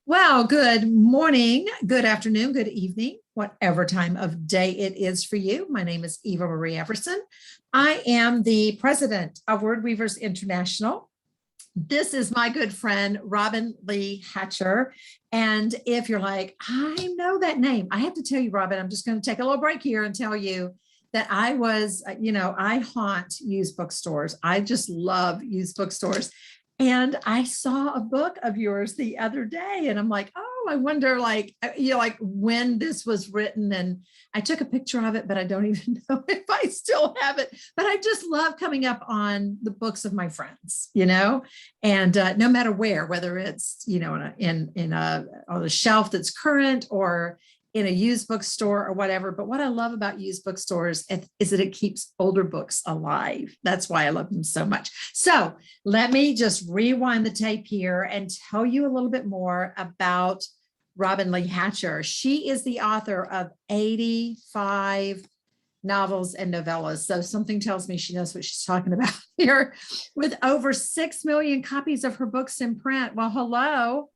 Well, good morning, good afternoon, good evening, whatever time of day it is for you. My name is Eva Marie Everson. I am the president of Word Weavers International. This is my good friend, Robin Lee Hatcher. And if you're like, I know that name, I have to tell you, Robin, I'm just going to take a little break here and tell you that I was, I haunt used bookstores. I just love used bookstores. And I saw a book of yours the other day and I'm like, oh, I wonder like when this was written. And I took a picture of it, but I don't even know if I still have it. But I just love coming up on the books of my friends, and no matter whether it's, on a shelf that's current or in a used bookstore or whatever. But what I love about used bookstores is that it keeps older books alive. That's why I love them so much. So let me just rewind the tape here and tell you a little bit more about Robin Lee Hatcher. She is the author of 85 novels and novellas. So something tells me she knows what she's talking about here, with over 6 million copies of her books in print. Well, hello.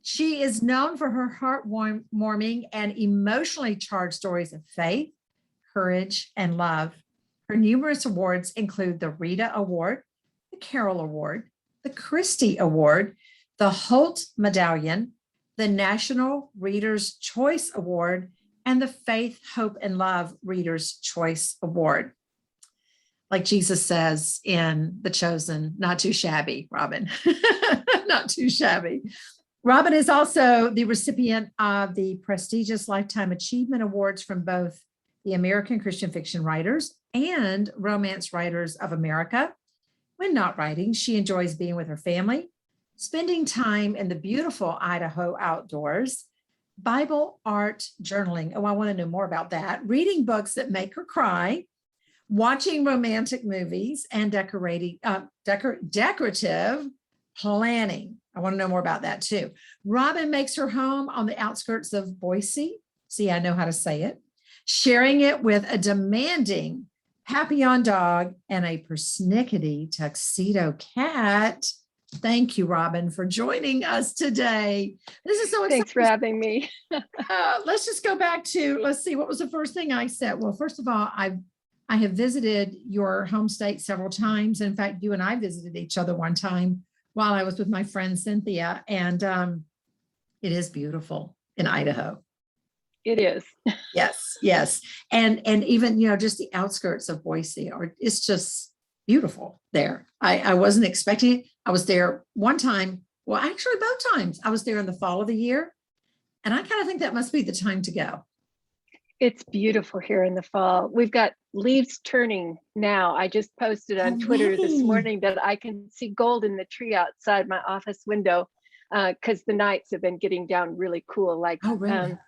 She is known for her heartwarming and emotionally charged stories of faith, courage, and love. Her numerous awards include the Rita Award, the Carol Award, the Christie Award, the Holt Medallion, the National Reader's Choice Award, and the Faith, Hope, and Love Reader's Choice Award. Like Jesus says in The Chosen, not too shabby, Robin, not too shabby. Robin is also the recipient of the prestigious Lifetime Achievement Awards from both the American Christian Fiction Writers and Romance Writers of America. When not writing, she enjoys being with her family, spending time in the beautiful Idaho outdoors, Bible art journaling. Oh, I want to know more about that. Reading books that make her cry, watching romantic movies, and decorative planning. I want to know more about that too. Robin makes her home on the outskirts of Boise. See, I know how to say it. Sharing it with a demanding Papillon dog and a persnickety tuxedo cat. Thank you, Robin, for joining us today. This is so exciting. Thanks for having me. Let's just go back to, let's see, what was the first thing I said? Well, first of all, I have visited your home state several times. In fact, you and I visited each other one time while I was with my friend Cynthia, and it is beautiful in Idaho. It is. Yes. And even, just the outskirts of Boise it's just beautiful there. I wasn't expecting it. I was there one time. Well, actually both times. I was there in the fall of the year. And I kind of think that must be the time to go. It's beautiful here in the fall. We've got leaves turning now. I just posted on Twitter this morning that I can see gold in the tree outside my office window because the nights have been getting down really cool. Like one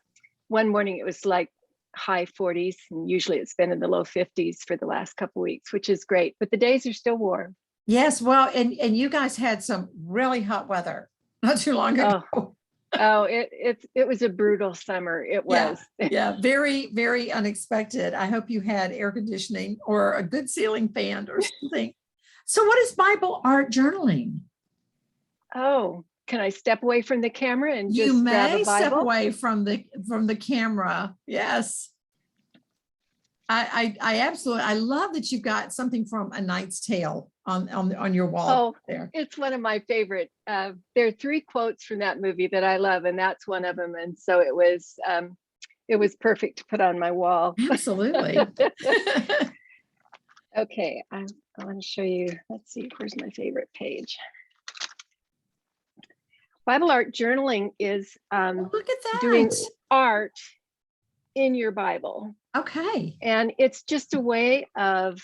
morning it was like high 40s, and usually it's been in the low 50s for the last couple of weeks, which is great. But the days are still warm. Yes, well, and you guys had some really hot weather not too long ago. It was a brutal summer. It was. Yeah, very, very unexpected. I hope you had air conditioning or a good ceiling fan or something. So what is Bible art journaling? Oh, can I step away from the camera and just you grab a may Bible? Step away from the camera. Yes. I absolutely, I love that you've got something from A Knight's Tale on your wall there. It's one of my favorite. There are 3 quotes from that movie that I love, and that's one of them. And so it was perfect to put on my wall. Absolutely. Okay, I want to show you. Let's see, where's my favorite page? Bible art journaling is look at that. Doing art in your Bible. Okay. And it's just a way of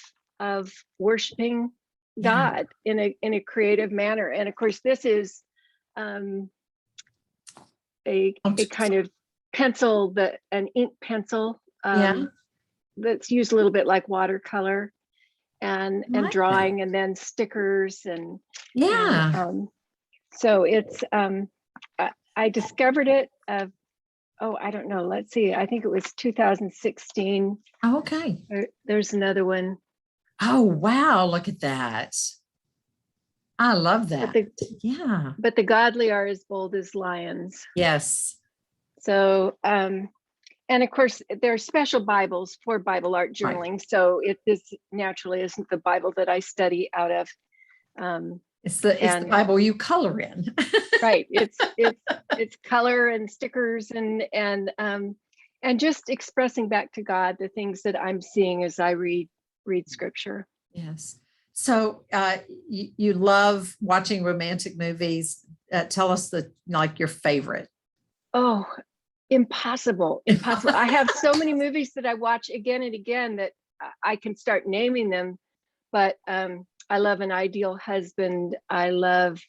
worshiping God in a creative manner. And of course, this is a kind of pencil, an ink pencil that's used a little bit like watercolor, and drawing, and then stickers and so it's I discovered it I don't know. Let's see. I think it was 2016. Oh, okay. There's another one. Oh, wow. Look at that. I love But that. the Yeah. but the godly are as bold as lions. Yes. So, and of course, there are special Bibles for Bible art Right. journaling. So this naturally isn't the Bible that I study out of. It's the Bible you color in. Right. It's color and stickers and just expressing back to God the things that I'm seeing as I read scripture. Yes. So you love watching romantic movies. Tell us your favorite. Oh, impossible. I have so many movies that I watch again and again that I can start naming them, but I love An Ideal Husband. I love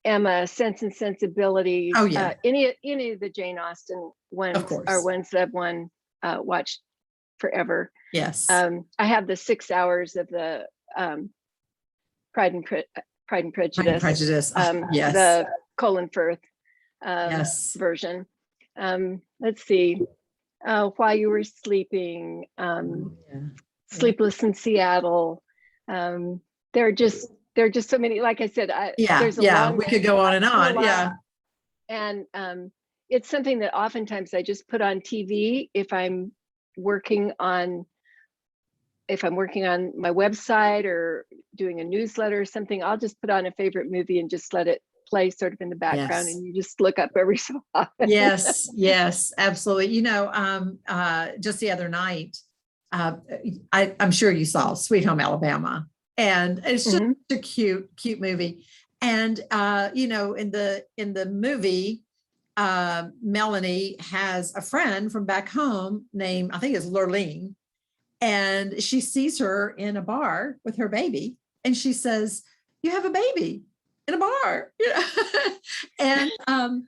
Emma, Sense and Sensibility. Oh yeah. Any of the Jane Austen ones are ones that I've watched forever. Yes. I have the 6 hours of the Pride and Prejudice. Pride and Prejudice. Yes. The Colin Firth yes. version. Let's see. While You Were Sleeping, Sleepless in Seattle. There are just so many. Like I said, there's a long we could go on and on. Yeah. And it's something that oftentimes I just put on TV if I'm working on my website or doing a newsletter or something. I'll just put on a favorite movie and just let it play sort of in the background, and you just look up every so often. Yes, absolutely. Just the other night, I'm sure you saw Sweet Home Alabama, and it's just a cute movie. And in the movie, Melanie has a friend from back home named, I think it's Lurleen, and she sees her in a bar with her baby, and she says, "You have a baby in a bar," and I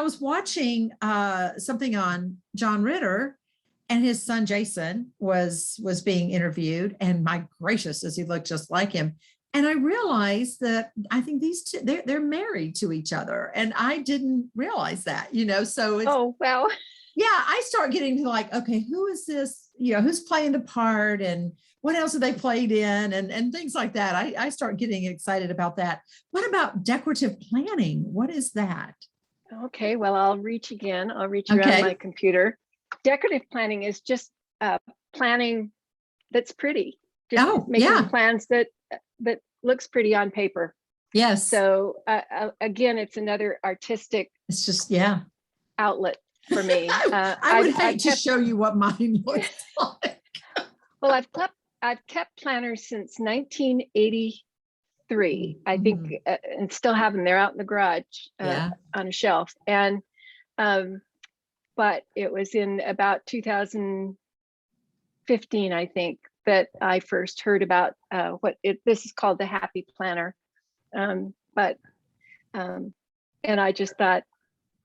was watching something on John Ritter, and his son Jason was being interviewed, and my gracious, does he look just like him? And I realized that I think these two, they're married to each other, and I didn't realize that, So it's, oh well, yeah, I start getting to like, okay, who is this? Who's playing the part, and what else have they played in, and things like that. I start getting excited about that. What about decorative planning? What is that? Okay, well, I'll reach around my computer. Decorative planning is just planning that's pretty. Just making plans that looks pretty on paper. Yes. So again, it's another artistic. It's just outlet for me. I would hate to show you what mine looks like. Well, I've kept planners since 1983, I think, and still have them. They're out in the garage on a shelf. And but it was in about 2015, I think, that I first heard about this is called the Happy Planner. And I just thought,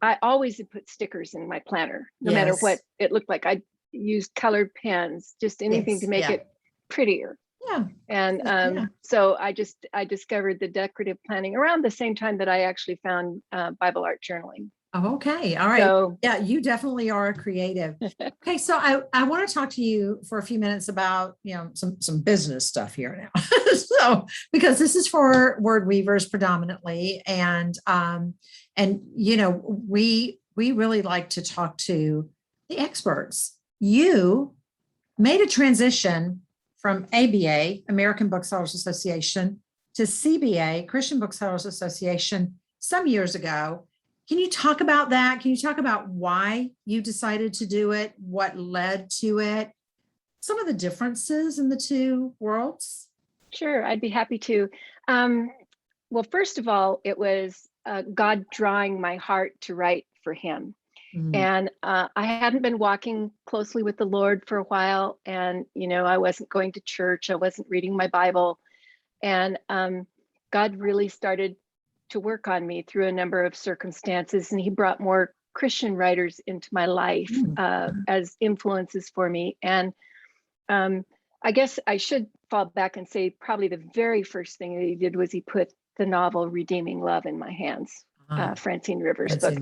I always had put stickers in my planner, no matter what it looked like. I used colored pens, just anything to make it prettier. Yeah. And so I discovered the decorative planning around the same time that I actually found Bible art journaling. Oh, okay. All right. So, yeah, you definitely are a creative. Okay. So I want to talk to you for a few minutes about, some business stuff here now. So, because this is for word weavers predominantly. And we really like to talk to the experts. You made a transition from ABA, American Booksellers Association, to CBA, Christian Booksellers Association, some years ago. Can you talk about that? Can you talk about why you decided to do it? What led to it? Some of the differences in the two worlds? Sure, I'd be happy to. Well, first of all, it was God drawing my heart to write for him. And I hadn't been walking closely with the Lord for a while. And, I wasn't going to church. I wasn't reading my Bible. And God really started to work on me through a number of circumstances. And he brought more Christian writers into my life as influences for me. And I guess I should fall back and say probably the very first thing that he did was he put the novel Redeeming Love in my hands. Francine Rivers' book.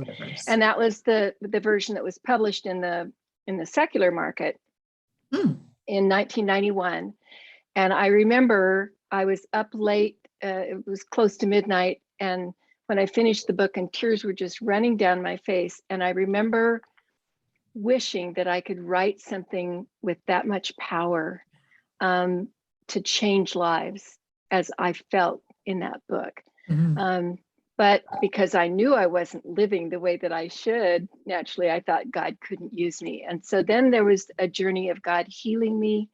And that was the version that was published in the secular market in 1991. And I remember I was up late it was close to midnight, and when I finished the book, and tears were just running down my face, and I remember wishing that I could write something with that much power to change lives as I felt in that book. But because I knew I wasn't living the way that I should, naturally, I thought God couldn't use me. And so then there was a journey of God healing me,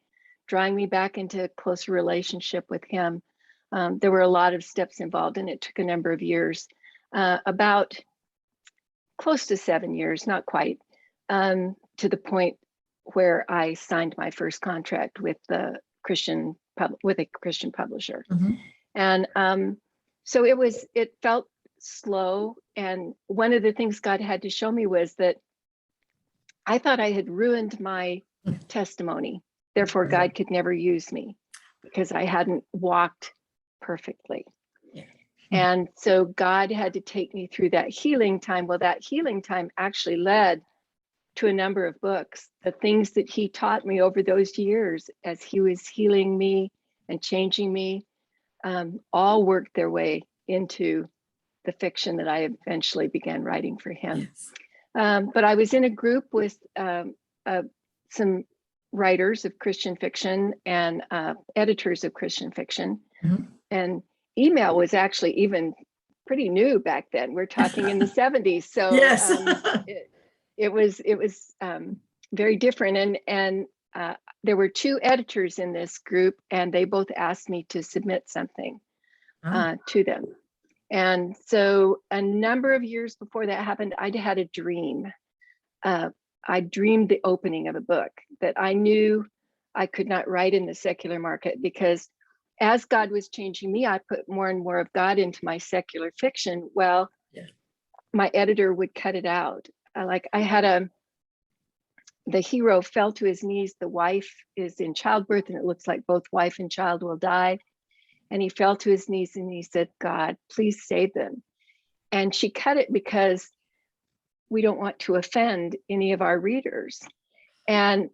drawing me back into a closer relationship with him. There were a lot of steps involved, and it took a number of years, about close to 7 years, not quite, to the point where I signed my first contract with a Christian publisher. And so it felt slow. And one of the things God had to show me was that I thought I had ruined my testimony. Therefore, God could never use me because I hadn't walked perfectly. And so God had to take me through that healing time. Well, that healing time actually led to a number of books. The things that he taught me over those years as he was healing me and changing me, all worked their way into the fiction that I eventually began writing for him. But I was in a group with some writers of Christian fiction and editors of Christian fiction. And email was actually even pretty new back then. We're talking in the 70s. So it was very different. And there were two editors in this group, and they both asked me to submit something to them. And so a number of years before that happened, I had a dream. I dreamed the opening of a book that I knew I could not write in the secular market, because as God was changing me, I put more and more of God into my secular fiction. Well, my editor would cut it out. The hero fell to his knees. The wife is in childbirth, and it looks like both wife and child will die. And he fell to his knees and he said, God, please save them. And she cut it because we don't want to offend any of our readers. And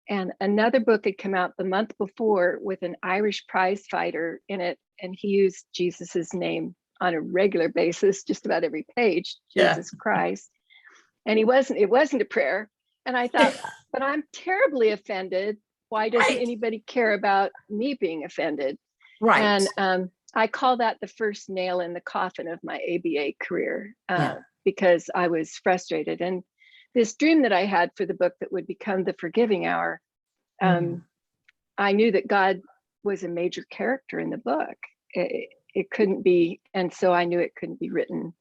another book had come out the month before with an Irish prize fighter in it, and he used Jesus's name on a regular basis, just about every page, Jesus Christ. And it wasn't a prayer. And I thought, but I'm terribly offended. Why doesn't anybody care about me being offended? And I call that the first nail in the coffin of my ABA career, because I was frustrated. And this dream that I had for the book that would become The Forgiving Hour, I knew that God was a major character in the book. It couldn't be, and so I knew it couldn't be written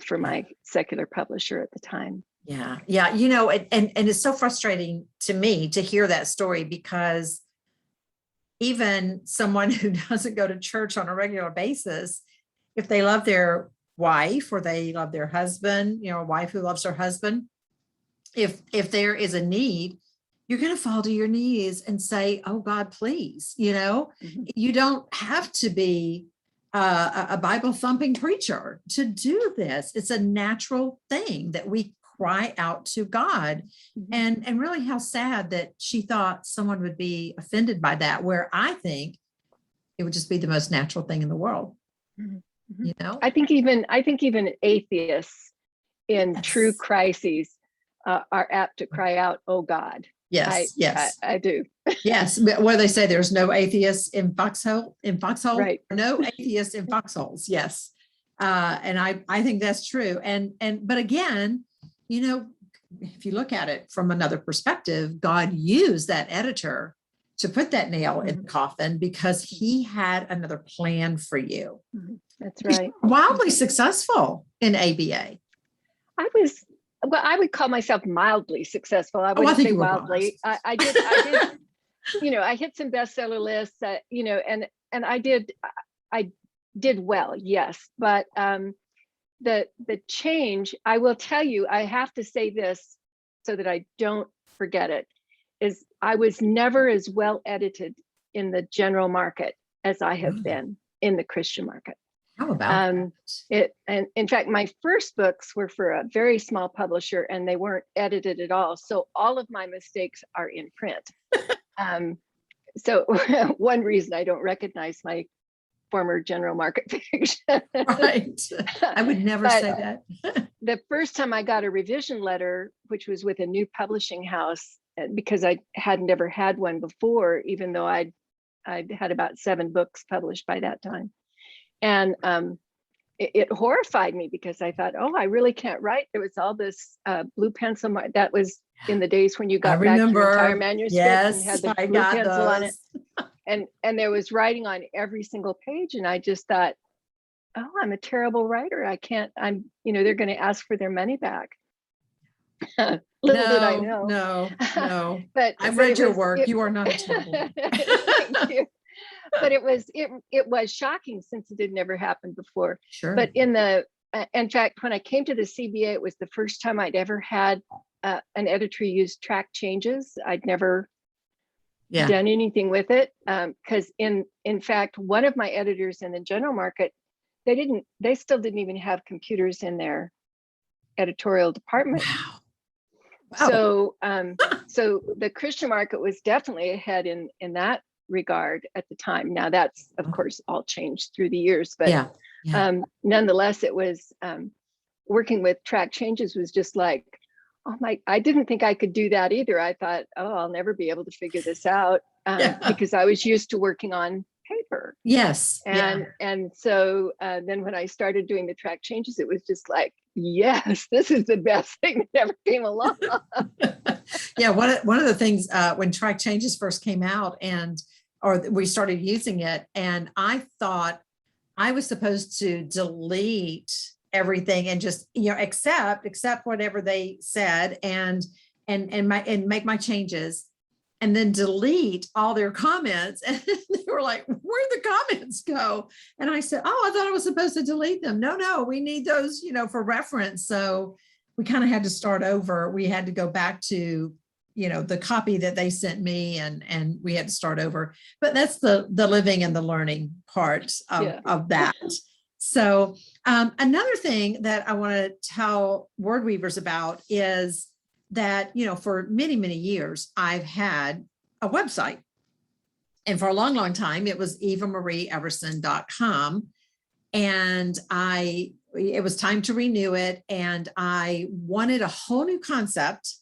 for my secular publisher at the time. You know, and it's so frustrating to me to hear that story, because even someone who doesn't go to church on a regular basis, if they love their wife or they love their husband, you know, a wife who loves her husband, if there is a need, you're going to fall to your knees and say, oh God, please, you know, you don't have to be a Bible thumping preacher to do this. It's a natural thing that we cry out to God. And really how sad that she thought someone would be offended by that, where I think it would just be the most natural thing in the world. You know, I think even atheists in true crises are apt to cry out, oh God. I do. Where they say there's no atheists in foxhole, right? No atheists in foxholes. And I think that's true. But again, you know, if you look at it from another perspective, God used that editor to put that nail in the coffin because he had another plan for you. That's right. Wildly successful in ABA. I would call myself mildly successful. I wouldn't say wildly. I did, you know, I hit some bestseller lists, you know, and I did well, yes. But the change, I will tell you, I have to say this so that I don't forget it, is I was never as well edited in the general market as I have been in the Christian market. How about it? And in fact, my first books were for a very small publisher, and they weren't edited at all. So all of my mistakes are in print. So one reason I don't recognize my former general market fiction. Right. I would never But say that. the first time I got a revision letter, which was with a new publishing house, because I had never had one before, even though I'd had about 7 books published by that time. And it horrified me because I thought, oh, I really can't write. There was all this blue pencil. That was in the days when you I got back your entire remember. manuscript and had Yes, the I blue got pencil on it. those. And there was writing on every single page. And I just thought, oh, I'm a terrible writer. I can't, they're going to ask for their money back. Little did I know. No. but I've but read it your was, work. it, You are not a terrible one. thank you. But it was shocking since it had never happened before. Sure. But in fact, when I came to the CBA, it was the first time I'd ever had an editor use track changes. I'd never done anything with it. Because in fact, one of my editors in the general market, they still didn't even have computers in their editorial department. Wow. So so the Christian market was definitely ahead in that regard at the time. Now that's of course all changed through the years, but nonetheless, it was working with track changes was just like, oh my, I didn't think I could do that either. I thought, oh, I'll never be able to figure this out because I was used to working on paper. Yes. And so then when I started doing the track changes, it was just like, yes, this is the best thing that ever came along. One of the things when track changes first came out or we started using it, and I thought I was supposed to delete everything and just accept whatever they said and make my changes, and then delete all their comments. And they were like, where'd the comments go? And I said, oh, I thought I was supposed to delete them. No, we need those, for reference. So we kind of had to start over. We had to go back to, the copy that they sent me, and we had to start over. But that's the living and the learning part of that. So another thing that I want to tell word weavers about is that, for many, many years, I've had a website. And for a long, long time, it was evamarieeverson.com. And it was time to renew it. And I wanted a whole new concept.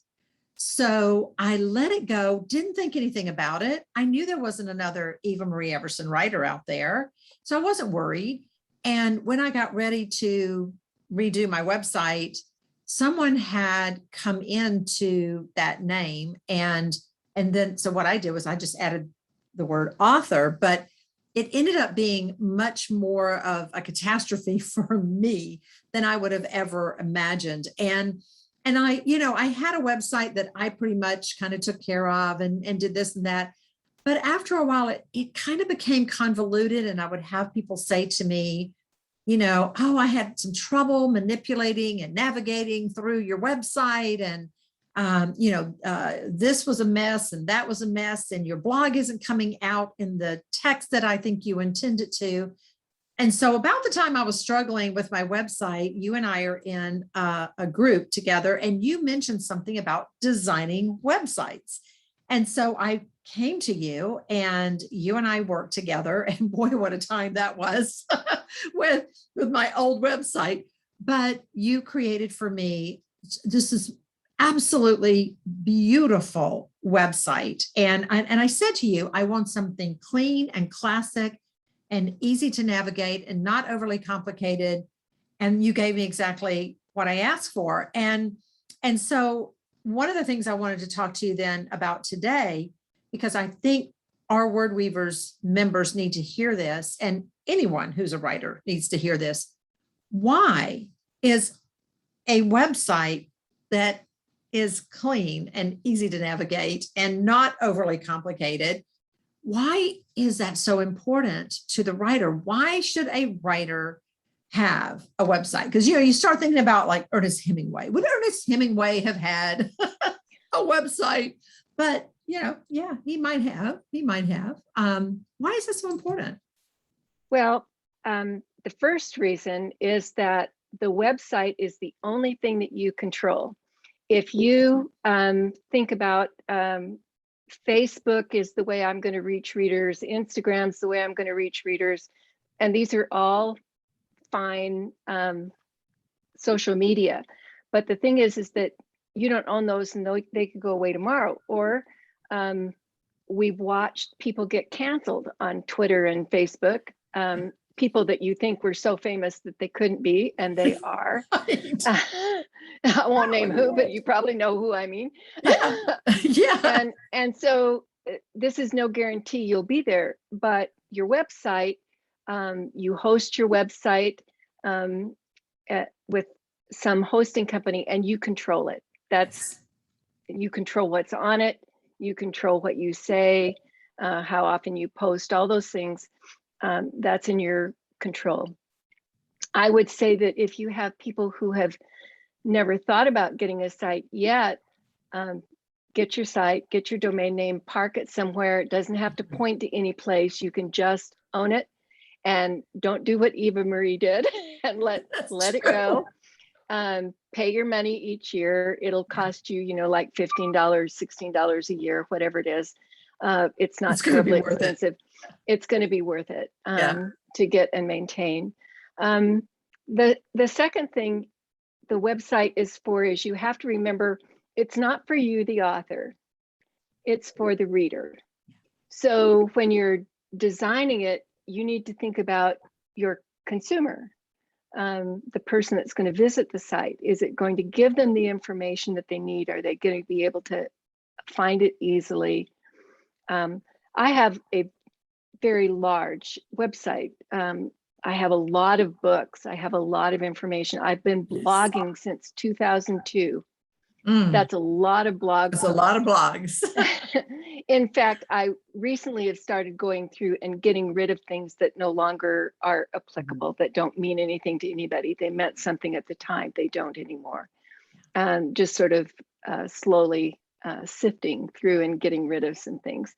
So I let it go, didn't think anything about it. I knew there wasn't another Eva Marie Everson writer out there. So I wasn't worried. And when I got ready to redo my website, someone had come into that name. And then, so what I did was I just added the word author, but it ended up being much more of a catastrophe for me than I would have ever imagined. And I had a website that I pretty much kind of took care of and did this and that. But after a while, it kind of became convoluted, and I would have people say to me, oh, I had some trouble manipulating and navigating through your website. And, this was a mess and that was a mess, and your blog isn't coming out in the text that I think you intended to. And so about the time I was struggling with my website, you and I are in a group together, and you mentioned something about designing websites. And so I came to you, and you and I worked together, and boy, what a time that was with my old website. But you created for me, this is absolutely beautiful website. And I said to you, I want something clean and classic and easy to navigate and not overly complicated. And you gave me exactly what I asked for. And so one of the things I wanted to talk to you then about today, because I think our Word Weavers members need to hear this, and anyone who's a writer needs to hear this. Why is a website that is clean and easy to navigate and not overly complicated, why is that so important to the writer? Why should a writer have a website? Because, you start thinking about like Ernest Hemingway. Would Ernest Hemingway have had a website? But, he might have. Why is this so important? Well, the first reason is that the website is the only thing that you control. If you think about Facebook is the way I'm going to reach readers, Instagram's the way I'm going to reach readers, And these are all fine social media. But the thing is that you don't own those, and they could go away tomorrow. Or we've watched people get canceled on Twitter and Facebook. People that you think were so famous that they couldn't be, and they are. Right. I won't name who, but you probably know who I mean. Yeah. Yeah. And so this is no guarantee you'll be there, but your website, you host your website with some hosting company, and you control it. You control what's on it. You control what you say, how often you post, all those things. That's in your control. I would say that if you have people who have never thought about getting a site yet, get your site, get your domain name, park it somewhere. It doesn't have to point to any place. You can just own it, and don't do what Eva Marie did and let it go. Pay your money each year. It'll cost you, like $15, $16 a year, whatever it is. It's not terribly expensive. It's going to be worth it to get and maintain. The second thing the website is for is you have to remember it's not for you, the author. It's for the reader. So when you're designing it, you need to think about your consumer, the person that's going to visit the site. Is it going to give them the information that they need? Are they going to be able to find it easily? I have a very large website. I have a lot of books. I have a lot of information. I've been blogging since 2002. That's a lot of blogs. That's a lot of blogs. In fact, I recently have started going through and getting rid of things that no longer are applicable, that don't mean anything to anybody. They meant something at the time. They don't anymore. Just sort of slowly sifting through and getting rid of some things.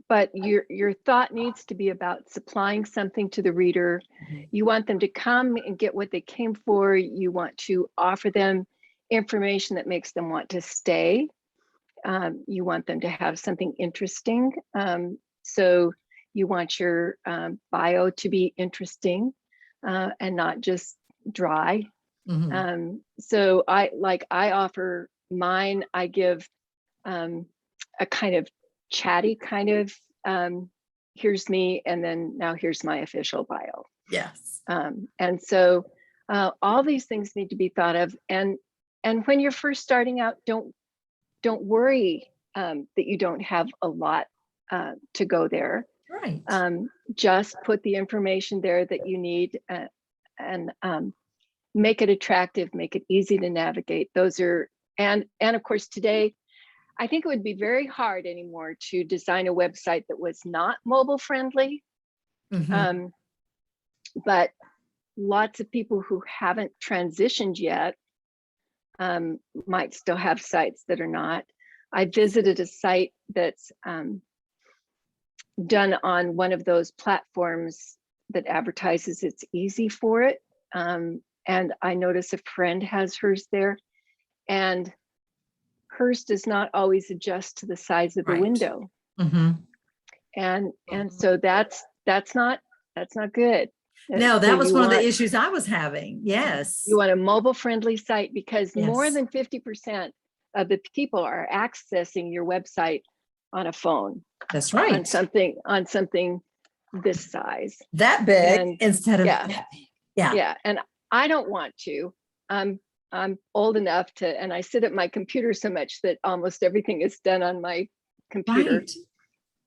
But your thought needs to be about supplying something to the reader. You want them to come and get what they came for. You want to offer them information that makes them want to stay. You want them to have something interesting. So you want your bio to be interesting and not just dry. So I offer mine. I give a kind of chatty kind of here's me, and then now here's my official bio. Yes. And so all these things need to be thought of, and when you're first starting out, don't worry that you don't have a lot to go there. Right. Just put the information there that you need, and make it attractive, make it easy to navigate. Those are, and of course today, I think it would be very hard anymore to design a website that was not mobile friendly. But lots of people who haven't transitioned yet might still have sites that are not. I visited a site that's done on one of those platforms that advertises it's easy for it. And I notice a friend has hers there, and hers does not always adjust to the size of the window. And so that's not good. No, that was one of the issues I was having. Yes. You want a mobile friendly site, because more than 50% of the people are accessing your website on a phone. That's right. On something this size. That big instead of that big. Yeah. And I don't want to. I'm old enough to, and I sit at my computer so much that almost everything is done on my computer.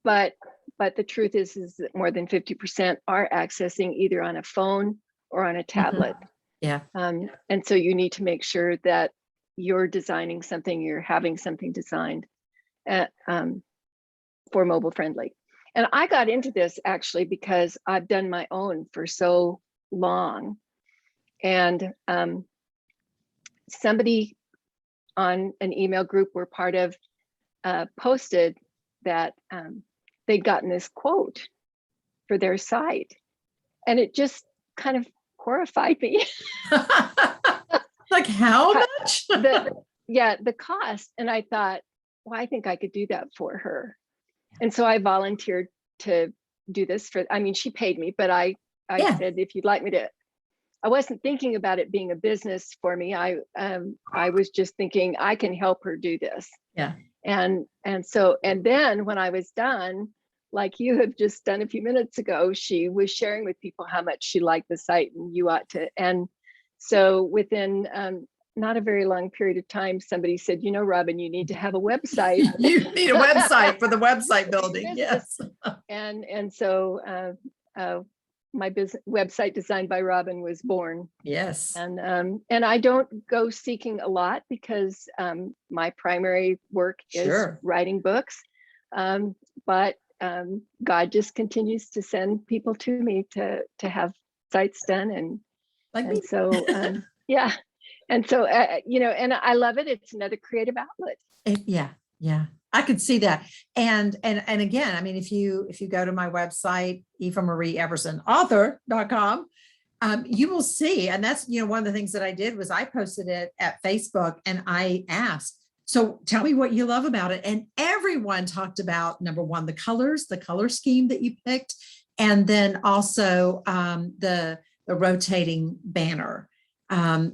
Right. But the truth is that more than 50% are accessing either on a phone or on a tablet. Yeah. And so you need to make sure that you're designing something, you're having something designed for mobile friendly. And I got into this actually because I've done my own for so long. And somebody on an email group we're part of posted that they'd gotten this quote for their site, and it just kind of horrified me. Like, how much? the cost. And I thought, well, I think I could do that for her. And so I volunteered to do this for, I mean, she paid me, but I Yeah. said, if you'd like me to, I wasn't thinking about it being a business for me. I was just thinking I can help her do this. Yeah. And then when I was done, like you have just done a few minutes ago, she was sharing with people how much she liked the site, and you ought to. And so within not a very long period of time, somebody said, you know, Robin, you need to have a website. You need a website for the website building. Yes. And so my business website designed by Robin was born. Yes. And I don't go seeking a lot because my primary work is writing books. But God just continues to send people to me to have sites done, and so yeah, and so you know, and I love it. It's another creative outlet. Yeah, I could see that. And again, I mean, if you go to my website, Eva Marie Everson author.com, you will see, and that's, you know, one of the things that I did was I posted it at Facebook and I asked, so tell me what you love about it. And everyone talked about, number one, the colors, the color scheme that you picked, and then also the rotating banner,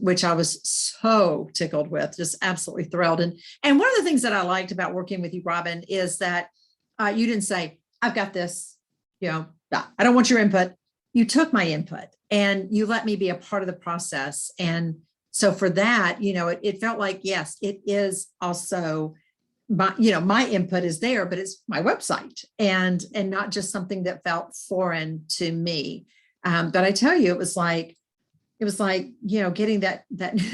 which I was so tickled with, just absolutely thrilled. And one of the things that I liked about working with you, Robin, is that you didn't say, I've got this, you know, I don't want your input. You took my input and you let me be a part of the process. And so for that, you know, it felt like, yes, it is also my, you know, my input is there, but it's my website and not just something that felt foreign to me. But I tell you, it was like, you know, getting that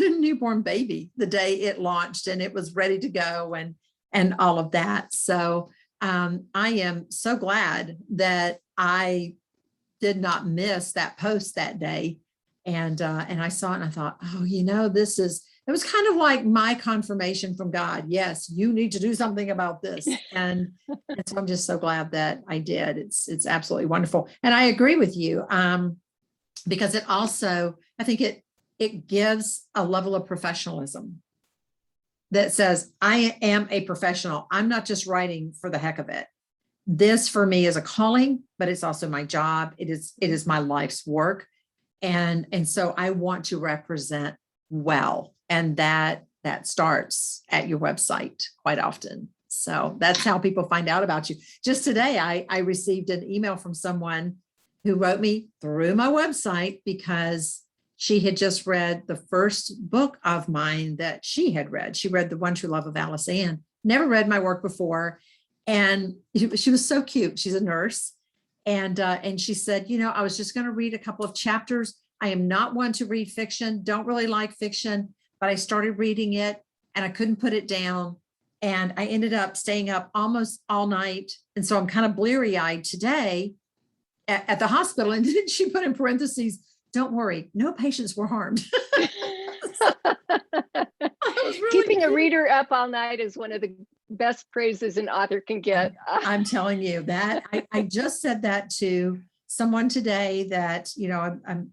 newborn baby the day it launched and it was ready to go and all of that. So I am so glad that I did not miss that post that day. And I saw it and I thought, oh, you know, it was kind of like my confirmation from God. Yes, you need to do something about this. And so I'm just so glad that I did. It's absolutely wonderful. And I agree with you. Because it also, I think it gives a level of professionalism that says, I am a professional. I'm not just writing for the heck of it. This for me is a calling, but it's also my job. It is my life's work. And so I want to represent well. And that starts at your website quite often. So that's how people find out about you. Just today, I received an email from someone who wrote me through my website because she had just read the first book of mine that she had read. She read The One True Love of Alice Ann, never read my work before. And she was so cute. She's a nurse. And she said, you know, I was just going to read a couple of chapters. I am not one to read fiction, don't really like fiction, but I started reading it and I couldn't put it down. And I ended up staying up almost all night. And so I'm kind of bleary-eyed today at the hospital. And then she put in parentheses, don't worry, no patients were harmed. Really Keeping cute. a reader up all night is one of the best praises an author can get. I'm telling you that I just said that to someone today that, you know, I'm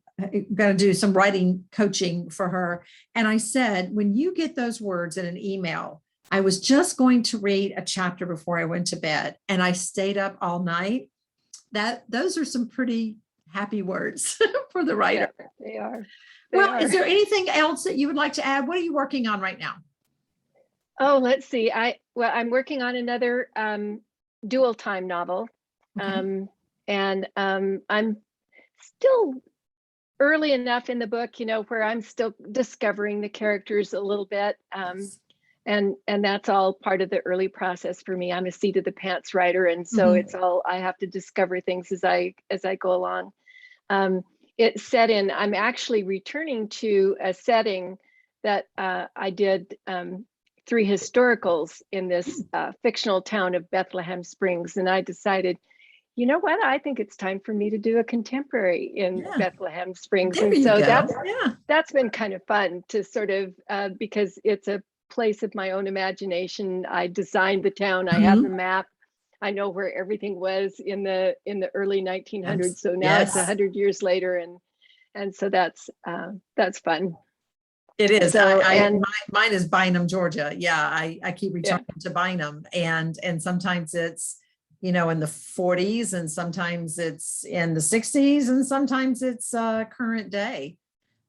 going to do some writing coaching for her. And I said, when you get those words in an email, I was just going to read a chapter before I went to bed and I stayed up all night. Those are some pretty happy words for the writer. Yeah, they are. Is there anything else that you would like to add? What are you working on right now? Oh, let's see. I'm working on another dual time novel. Okay. I'm still early enough in the book, you know, where I'm still discovering the characters a little bit. And that's all part of the early process for me. I'm a seat of the pants writer. And so it's all, I have to discover things as I go along. It's set in, I'm actually returning to a setting that I did 3 historicals in this fictional town of Bethlehem Springs. And I decided, you know what, I think it's time for me to do a contemporary in Bethlehem Springs. There and so go. that's been kind of fun to sort of, because it's a place of my own imagination. I designed the town, I have the map. I know where everything was in the early 1900s. Yes. So now it's 100 years later, and so that's fun. It is. So, mine is Bynum, Georgia. Yeah, I keep returning to Bynum, and sometimes it's in the 40s, and sometimes it's in the 60s, and sometimes it's current day.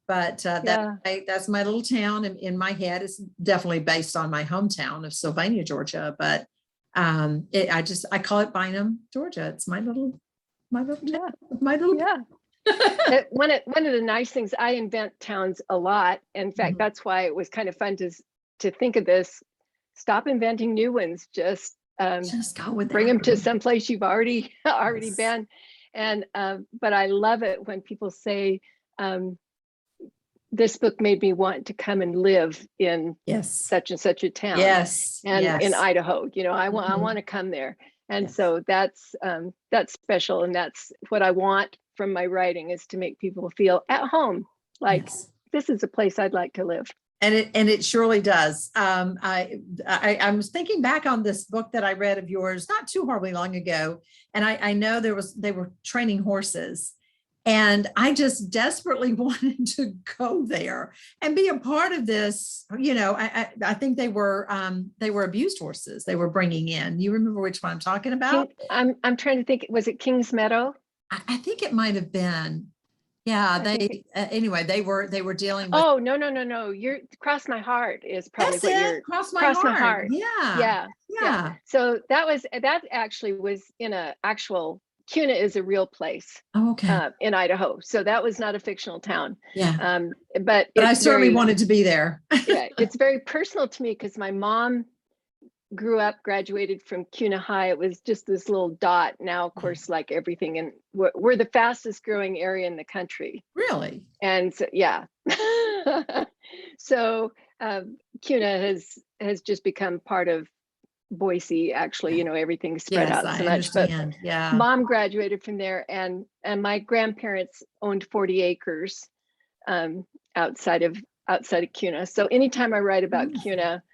But Yeah. that's my little town in my head. It's definitely based on my hometown of Sylvania, Georgia. But I call it Bynum, Georgia. It's my little Yeah. town, my little. Yeah. One of the nice things, I invent towns a lot. In fact, that's why it was kind of fun to think of this. Stop inventing new ones. Just go with bring that. them to someplace you've already Yes. been. And but I love it when people say, this book made me want to come and live in such and such a town. Yes. And yes. in Idaho, I want to come there. And Yes. so that's special, and that's what I want from my writing, is to make people feel at home, like this is a place I'd like to live. And it surely does. I was thinking back on this book that I read of yours not too horribly long ago, and I know they were training horses, and I just desperately wanted to go there and be a part of this. I think they were abused horses they were bringing in. You remember which one I'm talking about? I'm trying to think. Was it Kings Meadow? I think it might have been. Yeah, anyway, they were dealing with. Oh, no. You're Cross My Heart is probably That's what it. you're Cross My Heart. Yeah. So that actually was in a actual, Kuna is a real place. Oh, okay. In Idaho. So that was not a fictional town. Yeah. But I certainly wanted to be there. Yeah, it's very personal to me because my mom grew up, graduated from Kuna High. It was just this little dot. Now, of course, like everything, and we're the fastest growing area in the country. Really? And so, yeah. So Kuna has just become part of Boise. Actually, everything's spread out so much. But Mom graduated from there, and my grandparents owned 40 acres outside of Kuna. So anytime I write about Kuna,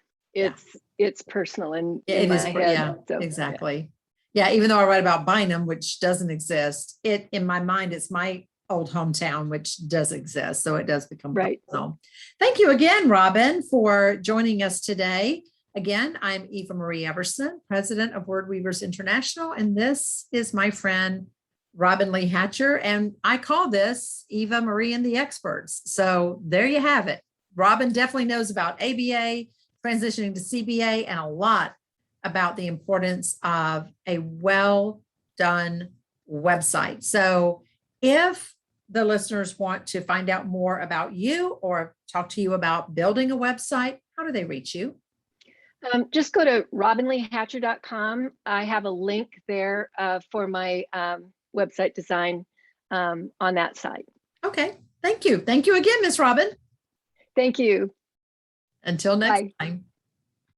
it's personal in my head. Yeah, so, exactly. Yeah, even though I write about Bynum, which doesn't exist, it in my mind it's my old hometown, which does exist. So it does become personal. Thank you again, Robin, for joining us today. Again, I'm Eva Marie Everson, president of Word Weavers International, and this is my friend Robin Lee Hatcher, and I call this Eva Marie and the Experts. So there you have it. Robin definitely knows about ABA, transitioning to CBA, and a lot about the importance of a well done website. So if the listeners want to find out more about you or talk to you about building a website, how do they reach you? Just go to robinleehatcher.com. I have a link there for my website design on that site. Okay. Thank you. Thank you again, Miss Robin. Thank you. Until next time.